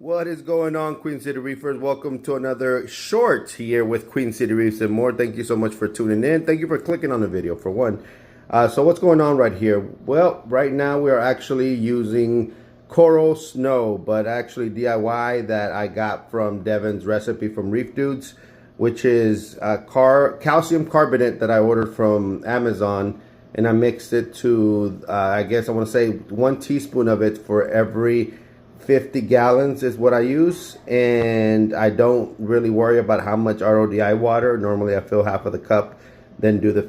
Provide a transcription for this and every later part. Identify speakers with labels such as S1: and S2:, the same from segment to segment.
S1: What is going on, Queen City Reefers? Welcome to another short here with Queen City Reefs and more. Thank you so much for tuning in. Thank you for clicking on the video, for one. So what's going on right here? Well, right now we are actually using Coral Snow, but actually DIY that I got from Devin's recipe from Reef Dudes, which is calcium carbonate that I ordered from Amazon. And I mixed it to, I guess I want to say 1 teaspoon of it for every 50 gallons is what I use, and I don't really worry about how much RODI water. Normally I fill half of the cup, then do the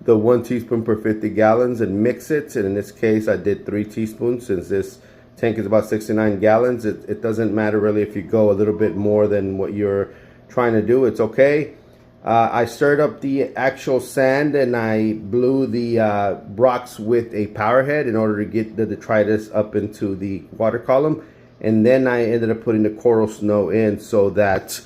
S1: 1 teaspoon per 50 gallons and mix it. And in this case I did 3 teaspoons since this tank is about 69 gallons. It doesn't matter really if you go a little bit more than what you're trying to do, it's okay. I stirred up the actual sand and I blew the rocks with a power head in order to get the detritus up into the water column. And then I ended up putting the coral snow in, so that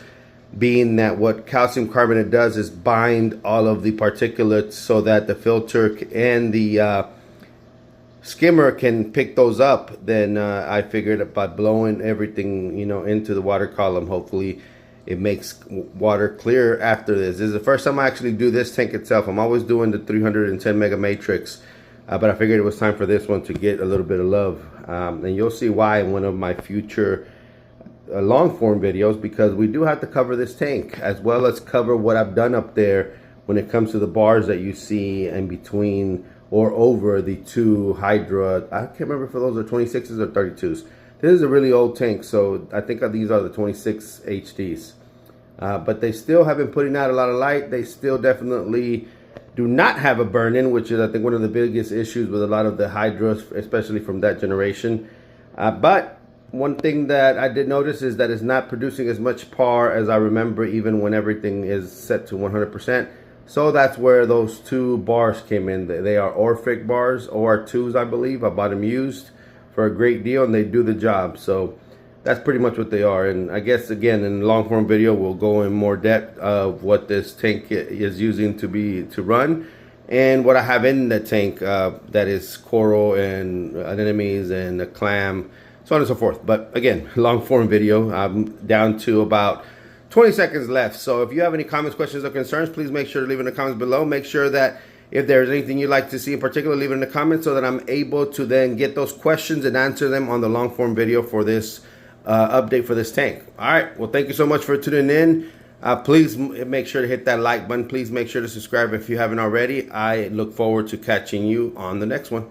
S1: being that what calcium carbonate does is bind all of the particulates so that the filter and the skimmer can pick those up. Then I figured by blowing everything, into the water column, hopefully it makes water clear after this. This is the first time I actually do this tank itself. I'm always doing the 310 mega matrix, but I figured it was time for this one to get a little bit of love. And you'll see why in one of my future long form videos, because we do have to cover this tank as well as cover what I've done up there when it comes to the bars that you see in between or over the two Hydra. I can't remember if those are 26s or 32s. This is a really old tank, so I think these are the 26 HDs. But they still have been putting out a lot of light. They still definitely do not have a burn-in, which is I think one of the biggest issues with a lot of the Hydras, especially from that generation. But one thing that I did notice is that it's not producing as much PAR as I remember, even when everything is set to 100%. So that's where those 2 bars came in. They are Orphic bars, OR2s I believe. I bought them used for a great deal, and they do the job. So that's pretty much what they are. And I guess again in the long form video we'll go in more depth of what this tank is using to run and what I have in the tank, that is coral and anemones and a clam, so on and so forth. But again, long form video. I'm down to about 20 seconds left. So if you have any comments, questions, or concerns, please make sure to leave in the comments below. Make sure that if there's anything you'd like to see in particular, leave it in the comments so that I'm able to then get those questions and answer them on the long form video for this update for this tank. All right. Well, thank you so much for tuning in. Please make sure to hit that like button. Please make sure to subscribe if you haven't already. I look forward to catching you on the next one.